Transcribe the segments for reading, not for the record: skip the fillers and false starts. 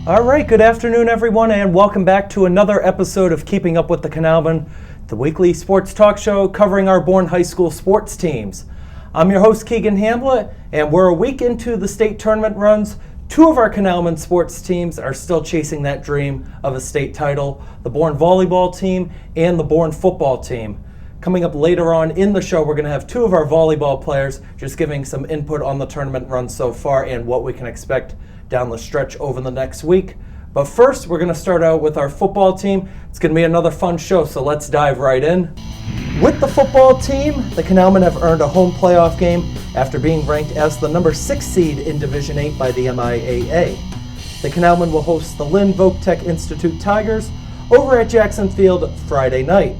All right, good afternoon, everyone, and welcome back to another episode of Keeping Up with the Canalmen, the weekly sports talk show covering our Bourne High School sports teams. I'm your host, Keegan Hamblett, and we're a week into the state tournament runs. Two of our Canalmen sports teams are still chasing that dream of a state title, the Bourne Volleyball team and the Bourne Football team. Coming up later on in the show, we're going to have two of our volleyball players just giving some input on the tournament run so far and what we can expect down the stretch over the next week. But first, we're going to start out with our football team. It's going to be another fun show, so let's dive right in. With the football team, the Canalmen have earned a home playoff game after being ranked as the number 6 seed in Division 8 by the MIAA. The Canalmen will host the Lynn Voc-Tech Institute Tigers over at Jackson Field Friday night.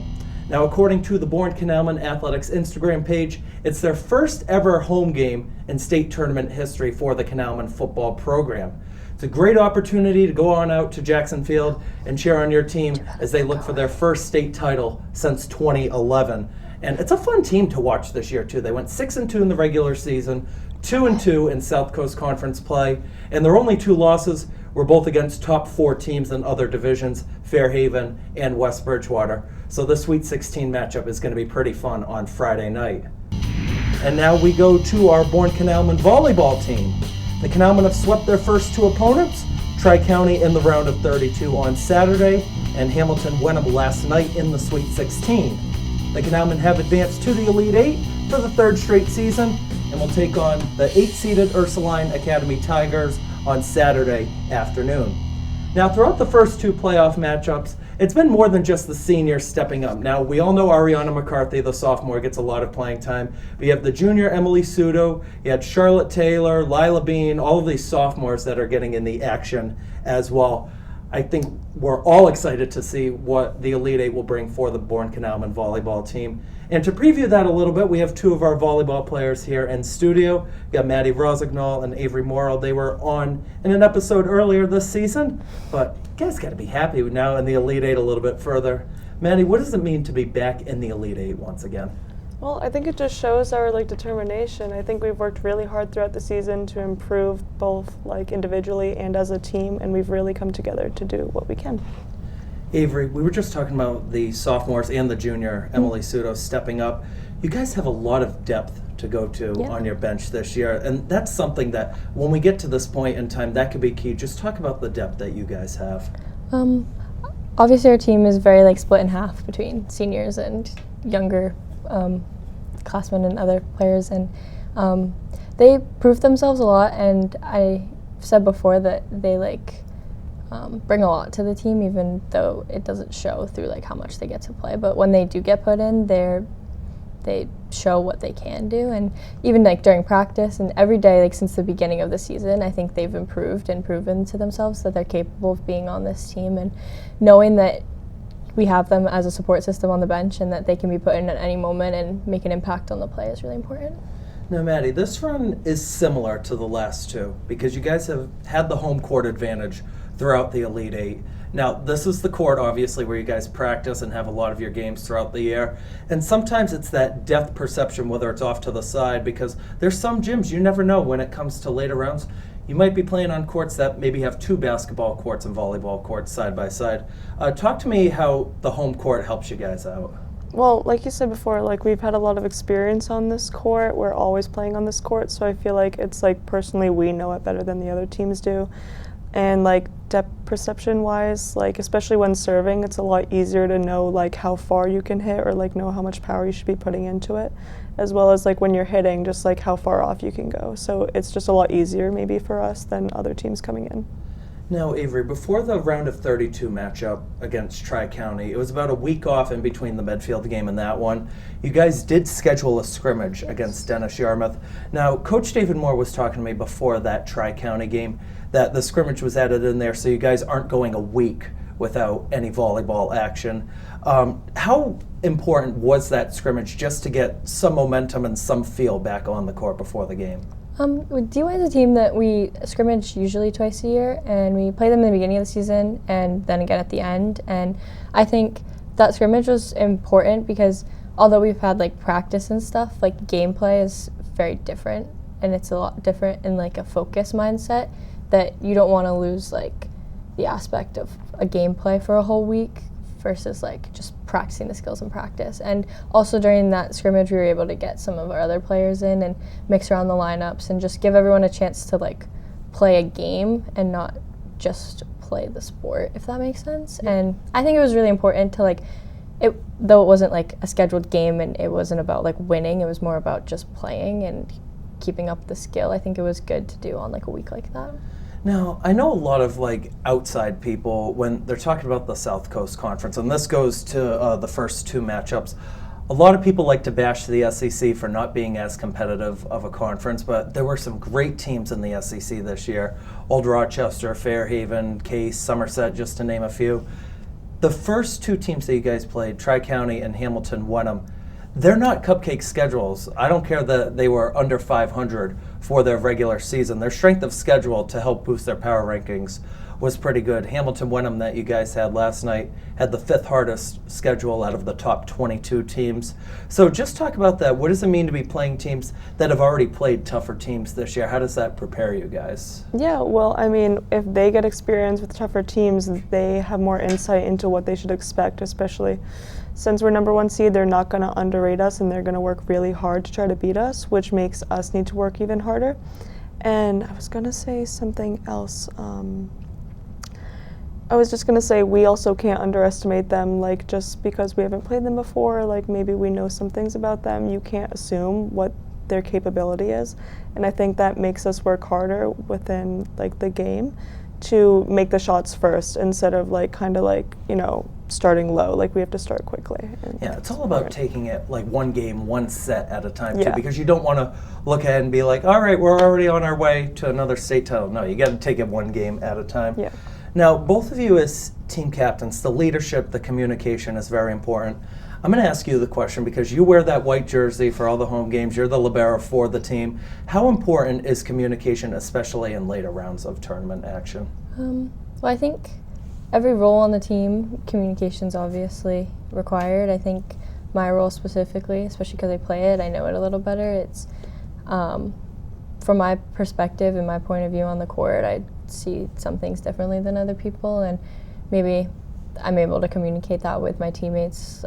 Now, according to the Bourne Canalmen Athletics Instagram page, it's their first ever home game in state tournament history for the Canalmen football program. It's a great opportunity to go on out to Jackson Field and cheer on your team as they look for their first state title since 2011. And it's a fun team to watch this year, too. They went 6-2 in the regular season, 2-2 in South Coast Conference play, and their only 2 losses were both against top 4 teams in other divisions, Fairhaven and West Bridgewater. So the Sweet 16 matchup is going to be pretty fun on Friday night. And now we go to our Bourne Canalmen Volleyball team. The Canalmen have swept their first 2 opponents, Tri-County in the round of 32 on Saturday, and Hamilton Wenham last night in the Sweet 16. The Canalmen have advanced to the Elite 8 for the 3rd straight season and will take on the 8-seeded Ursuline Academy Tigers on Saturday afternoon. Now, throughout the first 2 playoff matchups, it's been more than just the seniors stepping up. Now, we all know Ariana McCarthy, the sophomore, gets a lot of playing time. We have the junior Emily Sudo, you had Charlotte Taylor, Lila Bean, all of these sophomores that are getting in the action as well. I think we're all excited to see what the Elite 8 will bring for the Bourne Canalmen volleyball team. And to preview that a little bit, we have 2 of our volleyball players here in studio. We got Madelyn Rossignol and Avery Morrill. They were on in an episode earlier this season, but you guys got to be happy now in the Elite 8 a little bit further. Maddie, what does it mean to be back in the Elite 8 once again? Well, I think it just shows our determination. I think we've worked really hard throughout the season to improve both individually and as a team, and we've really come together to do what we can. Avery, we were just talking about the sophomores and the junior, Emily Sudo, stepping up. You guys have a lot of depth to go to on your bench this year, and that's something that when we get to this point in time, that could be key. Just talk about the depth that you guys have. Obviously our team is very split in half between seniors and younger classmen and other players, and they prove themselves a lot, and I said before that they bring a lot to the team, even though it doesn't show through how much they get to play. But when they do get put in, they show what they can do, and even during practice and every day since the beginning of the season, I think they've improved and proven to themselves that they're capable of being on this team, and knowing that we have them as a support system on the bench and that they can be put in at any moment and make an impact on the play is really important. Now, Maddie, this run is similar to the last 2 because you guys have had the home court advantage throughout the Elite 8. Now, this is the court, obviously, where you guys practice and have a lot of your games throughout the year. And sometimes it's that depth perception, whether it's off to the side, because there's some gyms you never know when it comes to later rounds. You might be playing on courts that maybe have 2 basketball courts and volleyball courts side by side. Talk to me how the home court helps you guys out. Well, like you said before, we've had a lot of experience on this court. We're always playing on this court, so I feel it's personally we know it better than the other teams do. And depth perception wise, especially when serving, it's a lot easier to know how far you can hit or know how much power you should be putting into it, as well as when you're hitting, just how far off you can go. So it's just a lot easier maybe for us than other teams coming in. Now, Avery, before the round of 32 matchup against Tri-County, it was about a week off in between the Medfield game and that one. You guys did schedule a scrimmage against Dennis Yarmouth. Now, Coach David Moore was talking to me before that Tri-County game that the scrimmage was added in there so you guys aren't going a week without any volleyball action. How important was that scrimmage just to get some momentum and some feel back on the court before the game? DY is a team that we scrimmage usually twice a year, and we play them in the beginning of the season and then again at the end. And I think that scrimmage was important because although we've had practice and stuff, gameplay is very different, and it's a lot different in a focus mindset that you don't want to lose the aspect of a gameplay for a whole week versus like just practicing the skills in practice. And also during that scrimmage, we were able to get some of our other players in and mix around the lineups and just give everyone a chance to like play a game and not just play the sport, if that makes sense. Yeah. And I think it was really important to like, though it wasn't like a scheduled game and it wasn't about like winning, it was more about just playing and keeping up the skill. I think it was good to do on like a week like that. Now, I know a lot of like outside people when they're talking about the South Coast Conference, and this goes to the first two matchups. A lot of people like to bash the SEC for not being as competitive of a conference, but there were some great teams in the SEC this year. Old Rochester, Fairhaven, Case, Somerset, just to name a few. The first two teams that you guys played, Tri-County and Hamilton-Wenham, they're not cupcake schedules. I don't care that they were under 500 for their regular season. Their strength of schedule to help boost their power rankings was pretty good. Hamilton-Wenham that you guys had last night had the 5th hardest schedule out of the top 22 teams. So just talk about that. What does it mean to be playing teams that have already played tougher teams this year? How does that prepare you guys? Yeah, well, I mean, if they get experience with tougher teams, they have more insight into what they should expect, especially since we're number 1 seed. They're not going to underrate us, and they're going to work really hard to try to beat us, which makes us need to work even harder. And I was going to say something else. I was just going to say we also can't underestimate them. Like, just because we haven't played them before, like maybe we know some things about them, you can't assume what their capability is. And I think that makes us work harder within like the game to make the shots first instead of like kind of like, you know, starting low. Like we have to start quickly. Yeah, it's all about taking it like one game, one set at a time Yeah. too, because you don't want to look ahead and be like, all right, we're already on our way to another state title. No, you got to take it one game at a time. Yeah. Now, both of you as team captains, the leadership, the communication is very important. I'm going to ask you the question because you wear that white jersey for all the home games. You're the libero for the team. How important is communication, especially in later rounds of tournament action? Well, I think every role on the team, communication's obviously required. I think my role specifically, especially because I play it, I know it a little better. It's from my perspective and my point of view on the court, I see some things differently than other people, and maybe I'm able to communicate that with my teammates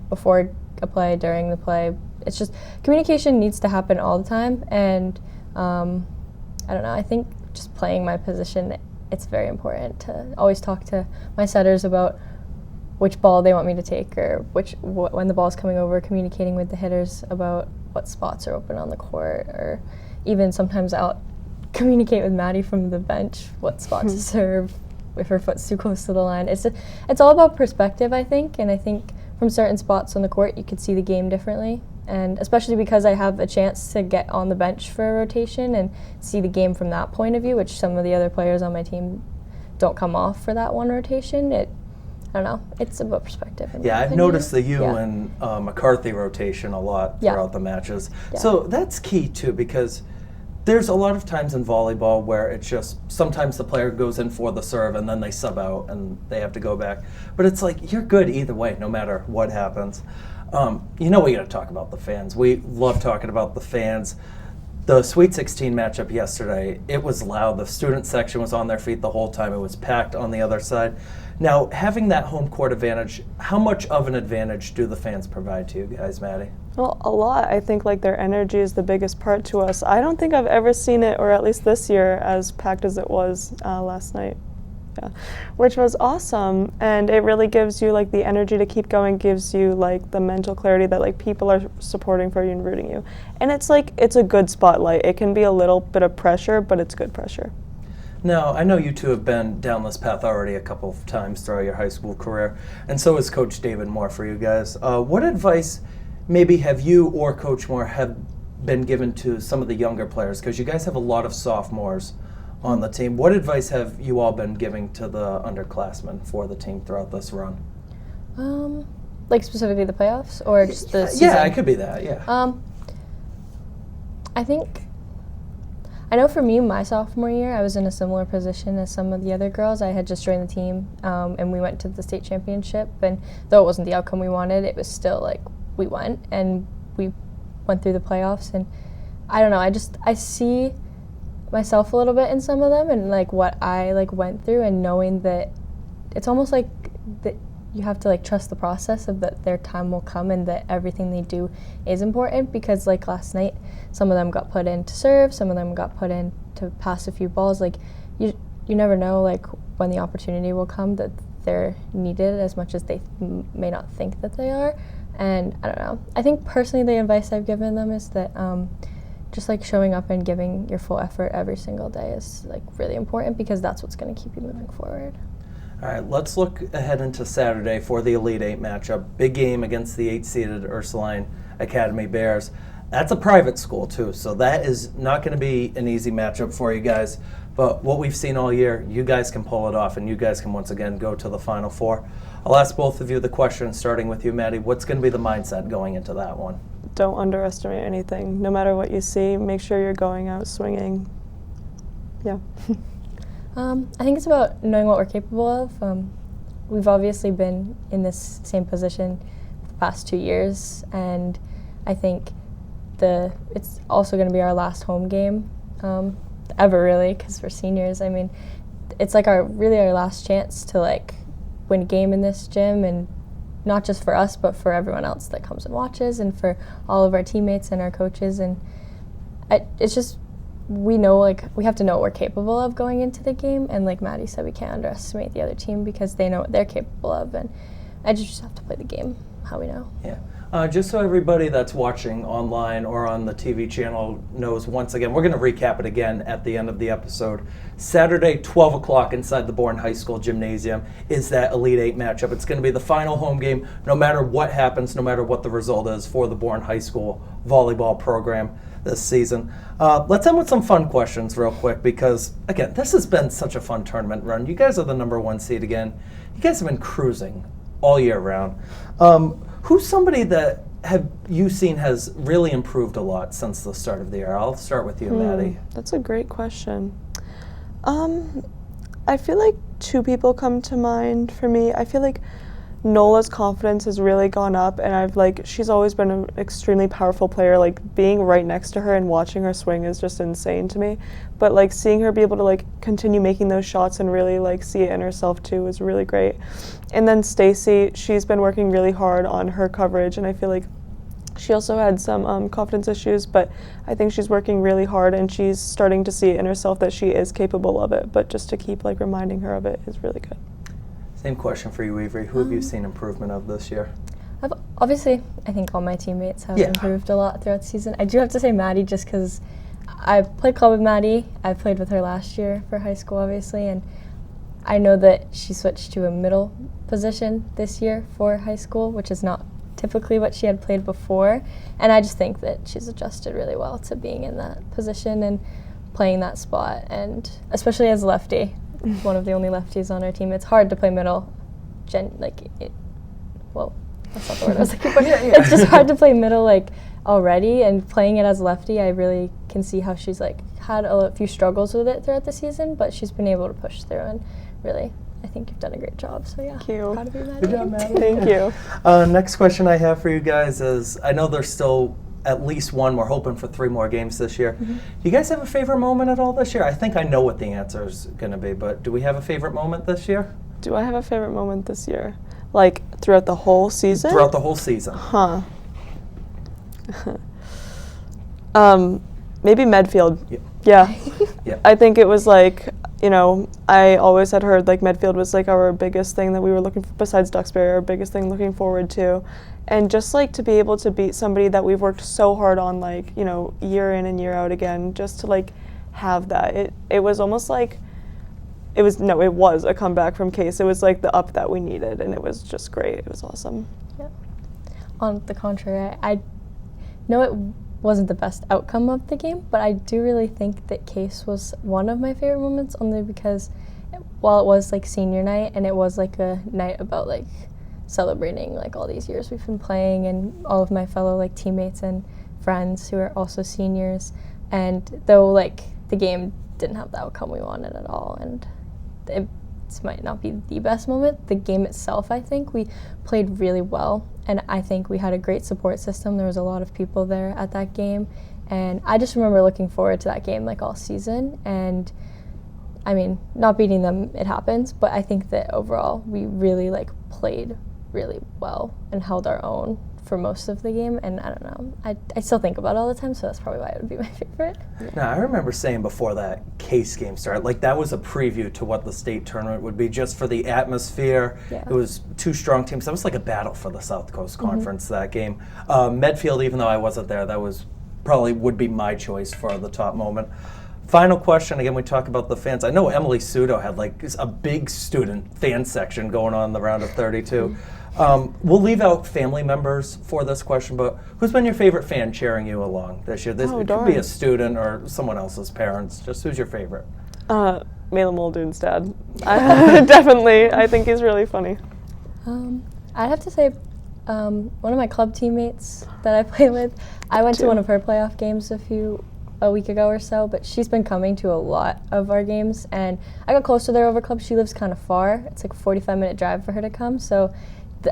before a play, during the play. It's just communication needs to happen all the time, and I don't know, I think just playing my position, it's very important to always talk to my setters about which ball they want me to take or when the ball's coming over, communicating with the hitters about what spots are open on the court, or even sometimes I'll communicate with Maddie from the bench what spot to serve if her foot's too close to the line. It's all about perspective, I think, and I think from certain spots on the court you could see the game differently, and especially because I have a chance to get on the bench for a rotation and see the game from that point of view, which some of the other players on my team don't come off for that one rotation. I don't know, it's about perspective. Yeah, I've noticed the you and McCarthy rotation a lot throughout the matches. Yeah. So that's key too, because there's a lot of times in volleyball where it's just sometimes the player goes in for the serve and then they sub out and they have to go back. But it's like you're good either way, no matter what happens. You know, we got to talk about the fans. We love talking about the fans. The Sweet 16 matchup yesterday, it was loud. The student section was on their feet the whole time. It was packed on the other side. Now, having that home court advantage, how much of an advantage do the fans provide to you guys, Maddie? Well, a lot. I think like their energy is the biggest part to us. I don't think I've ever seen it, or at least this year, as packed as it was last night. Yeah, which was awesome, and it really gives you like the energy to keep going, gives you like the mental clarity that like people are supporting for you and rooting you, and it's like it's a good spotlight. It can be a little bit of pressure, but it's good pressure. Now, I know you two have been down this path already a couple of times throughout your high school career, and so has Coach David Moore for you guys. What advice maybe have you or Coach Moore have been given to some of the younger players? Because you guys have a lot of sophomores on the team. What advice have you all been giving to the underclassmen for the team throughout this run? Like specifically the playoffs or just the season? Yeah, it could be that, yeah. I know for me, my sophomore year, I was in a similar position as some of the other girls. I had just joined the team, and we went to the state championship, and though it wasn't the outcome we wanted, it was still like we went, and we went through the playoffs, and I don't know, I see myself a little bit in some of them and like what I like went through, and knowing that it's almost like that you have to like trust the process of that their time will come and that everything they do is important, because like last night some of them got put in to serve, some of them got put in to pass a few balls. Like you never know like when the opportunity will come that they're needed as much as they may not think that they are. And I don't know, I think personally the advice I've given them is that just like showing up and giving your full effort every single day is like really important, because that's what's going to keep you moving forward. All right, let's look ahead into Saturday for the Elite Eight matchup. Big game against the 8-seeded Ursuline Academy Bears. That's a private school too, so that is not going to be an easy matchup for you guys. But what we've seen all year, you guys can pull it off, and you guys can once again go to the Final Four. I'll ask both of you the question, starting with you, Maddie. What's going to be the mindset going into that one? Don't underestimate anything. No matter what you see, make sure you're going out swinging. Yeah. I think it's about knowing what we're capable of. We've obviously been in this same position for the past 2 years, and I think it's also going to be our last home game ever, really, because we're seniors. I mean, it's like our last chance to like win a game in this gym, and not just for us, but for everyone else that comes and watches, and for all of our teammates and our coaches. And it's just, we know, like, we have to know what we're capable of going into the game, and like Maddie said, we can't underestimate the other team because they know what they're capable of, and I just have to play the game how we know. Yeah. Just so everybody that's watching online or on the TV channel knows, once again, we're going to recap it again at the end of the episode. Saturday, 12 o'clock inside the Bourne High School Gymnasium is that Elite Eight matchup. It's going to be the final home game, no matter what happens, no matter what the result is for the Bourne High School volleyball program this season. Let's end with some fun questions real quick, because, again, this has been such a fun tournament run. You guys are the #1 seed again. You guys have been cruising all year round. Who's somebody that have you seen has really improved a lot since the start of the year? I'll start with you, Maddie. That's a great question. I feel like 2 people come to mind for me. I feel like Nola's confidence has really gone up, and she's always been an extremely powerful player. Like, being right next to her and watching her swing is just insane to me. But like seeing her be able to like continue making those shots and really like see it in herself too is really great. And then Stacy, she's been working really hard on her coverage, and I feel like she also had some confidence issues, but I think she's working really hard, and she's starting to see it in herself that she is capable of it. But just to keep like reminding her of it is really good. Same question for you, Avery. Who have you seen improvement of this year? Obviously, I think all my teammates have improved a lot throughout the season. I do have to say Maddie, just because I played club with Maddie. I played with her last year for high school, obviously, and I know that she switched to a middle position this year for high school, which is not typically what she had played before. And I just think that she's adjusted really well to being in that position and playing that spot, and especially as a lefty. One of the only lefties on our team. It's hard to play middle. That's not the word I was looking for. It's just hard to play middle like already, and playing it as a lefty, I really can see how she's like had a few struggles with it throughout the season, but she's been able to push through, and really, I think you've done a great job. So yeah, thank you. Proud of you, Maddie. Good job, Maddie. Thank you. Next question I have for you guys is, I know there's still at least one. We're hoping for 3 more games this year. Do you guys have a favorite moment at all this year? I think I know what the answer is going to be, but do we have a favorite moment this year? Do I have a favorite moment this year? Like throughout the whole season? Throughout the whole season. Huh. Maybe Medfield. Yeah. Yeah. I think it was like, I always had heard like Medfield was like our biggest thing that we were looking for, besides Duxbury, our biggest thing looking forward to. And just like to be able to beat somebody that we've worked so hard on, like, year in and year out again, just to like have that. It was almost like, it was a comeback from Case. It was like the up that we needed, and it was just great. It was awesome. Yeah. On the contrary, I know it wasn't the best outcome of the game, but I do really think that Case was one of my favorite moments, only because while it was like senior night, and it was like a night about like celebrating like all these years we've been playing, and all of my fellow like teammates and friends who are also seniors, and though like the game didn't have the outcome we wanted at all, and it might not be the best moment, the game itself, I think we played really well, and I think we had a great support system. There was a lot of people there at that game, And I just remember looking forward to that game like all season. And I mean, not beating them, it happens, but I think that overall we really like played really well and held our own for most of the game. And I don't know, I still think about it all the time, so that's probably why it would be my favorite. Now, I remember saying before that Case game started, like that was a preview to what the state tournament would be, just for the atmosphere. Yeah. It was two strong teams. That was like a battle for the South Coast Conference, that game. Medfield, even though I wasn't there, that was probably would be my choice for the top moment. Final question, again, we talk about the fans. I know Emily Sudo had like a big student fan section going on in the round of 32. We'll leave out family members for this question, but who's been your favorite fan cheering you along this year? It could be a student or someone else's parents. Just who's your favorite? Madelyn Muldoon's dad. Definitely. I think he's really funny. I'd have to say one of my club teammates that I play with, I went to one of her playoff games a week ago or so, but she's been coming to a lot of our games, and I got close to their over club. She lives kind of far. It's like a 45-minute drive for her to come, so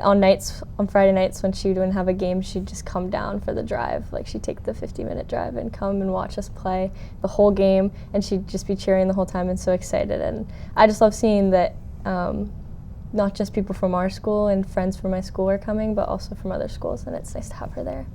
on Friday nights when she wouldn't have a game, she'd just come down for the drive. Like, she'd take the 50-minute drive and come and watch us play the whole game, and she'd just be cheering the whole time and so excited. And I just love seeing that not just people from our school and friends from my school are coming, but also from other schools, and it's nice to have her there.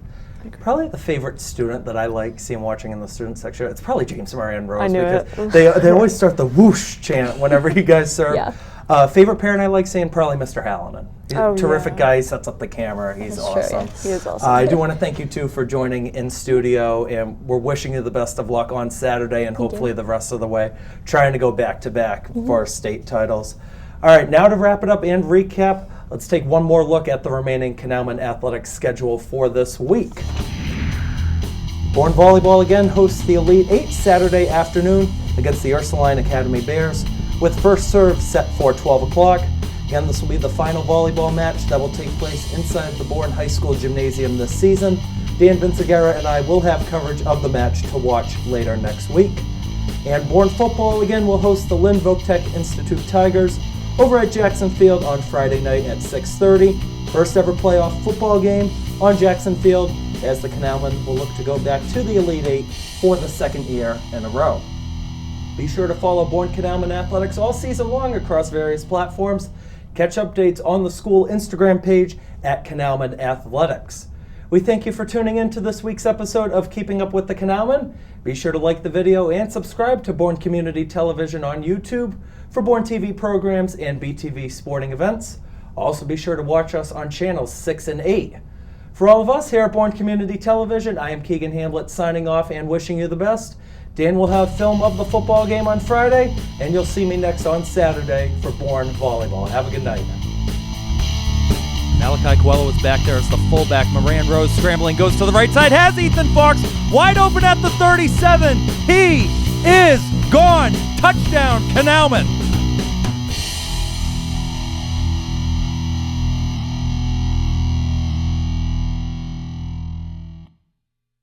Probably the favorite student that I like seeing watching in the student section, it's probably James Murray and Rose. I knew because they always start the whoosh chant whenever you guys serve. Yeah. Favorite parent I like seeing, probably Mr. Hallinan. He's a terrific guy. He sets up the camera. He's That's awesome. true, yes. He is awesome. I do want to thank you two for joining in studio, and we're wishing you the best of luck on Saturday and hopefully the rest of the way, trying to go back-to-back for state titles. All right, now to wrap it up and recap, let's take one more look at the remaining Canalmen athletics schedule for this week. Bourne Volleyball again hosts the Elite Eight Saturday afternoon against the Ursuline Academy Bears, with first serve set for 12 o'clock. Again, this will be the final volleyball match that will take place inside the Bourne High School Gymnasium this season. Dan Vincegara and I will have coverage of the match to watch later next week. And Bourne Football again will host the Lynn Votek Institute Tigers over at Jackson Field on Friday night at 6:30. First ever playoff football game on Jackson Field, as the Canalmen will look to go back to the Elite Eight for the second year in a row. Be sure to follow Bourne Canalmen Athletics all season long across various platforms. Catch updates on the school Instagram page at Canalmen Athletics. We thank you for tuning in to this week's episode of Keeping Up with the Canalmen. Be sure to like the video and subscribe to Bourne Community Television on YouTube for Bourne TV programs and BTV sporting events. Also be sure to watch us on channels 6 and 8. For all of us here at Bourne Community Television, I am Keegan Hamblett signing off and wishing you the best. Dan will have film of the football game on Friday, and you'll see me next on Saturday for Bourne Volleyball. Have a good night. Malachi Coelho is back there as the fullback. Moran Rose scrambling, goes to the right side, has Ethan Fox wide open at the 37. He is gone. Touchdown, Canalmen.